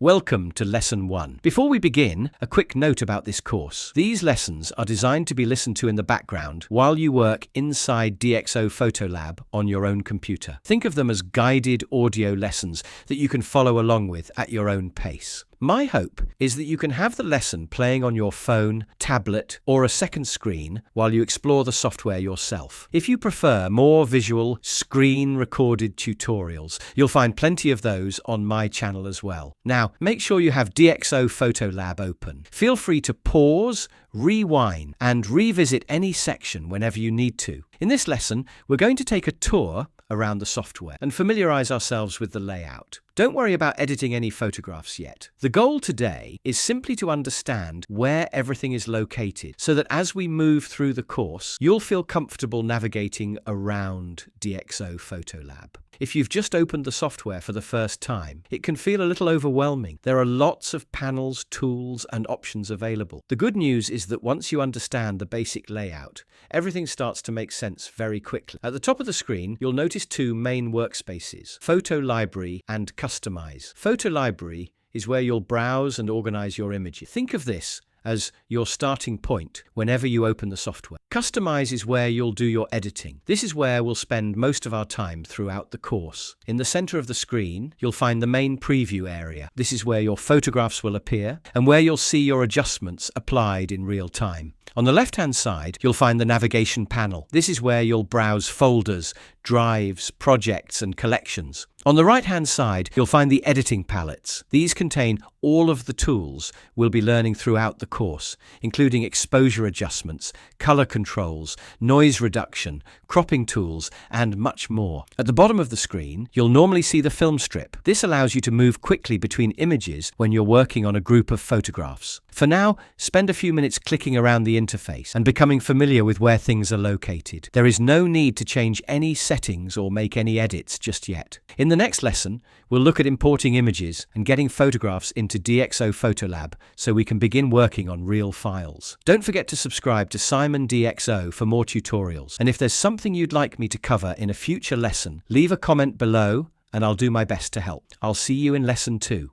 Welcome to Lesson 1. Before we begin, a quick note about this course. These lessons are designed to be listened to in the background while you work inside DxO PhotoLab on your own computer. Think of them as guided audio lessons that you can follow along with at your own pace. My hope is that you can have the lesson playing on your phone, tablet, or a second screen while you explore the software yourself. If you prefer more visual, screen-recorded tutorials, you'll find plenty of those on my channel as well. Now, make sure you have DxO PhotoLab open. Feel free to pause, rewind, and revisit any section whenever you need to. In this lesson, we're going to take a tour around the software and familiarize ourselves with the layout. Don't worry about editing any photographs yet. The goal today is simply to understand where everything is located so that as we move through the course, you'll feel comfortable navigating around DxO PhotoLab. If you've just opened the software for the first time, it can feel a little overwhelming. There are lots of panels, tools, and options available. The good news is that once you understand the basic layout, everything starts to make sense very quickly. At the top of the screen, you'll notice two main workspaces, PhotoLibrary and Customize. PhotoLibrary is where you'll browse and organize your images. Think of this as your starting point whenever you open the software. Customize is where you'll do your editing. This is where we'll spend most of our time throughout the course. In the center of the screen, you'll find the main preview area. This is where your photographs will appear and where you'll see your adjustments applied in real time. On the left-hand side, you'll find the navigation panel. This is where you'll browse folders, drives, projects, and collections. On the right-hand side, you'll find the editing palettes. These contain all of the tools we'll be learning throughout the course, including exposure adjustments, color controls, noise reduction, cropping tools, and much more. At the bottom of the screen, you'll normally see the Filmstrip. This allows you to move quickly between images when you're working on a group of photographs. For now, spend a few minutes clicking around the interface and becoming familiar with where things are located. There is no need to change any settings or make any edits just yet. In the next lesson, we'll look at importing images and getting photographs into DxO PhotoLab so we can begin working on real files. Don't forget to subscribe to Simon DxO for more tutorials. And if there's something you'd like me to cover in a future lesson, leave a comment below and I'll do my best to help. I'll see you in Lesson 2.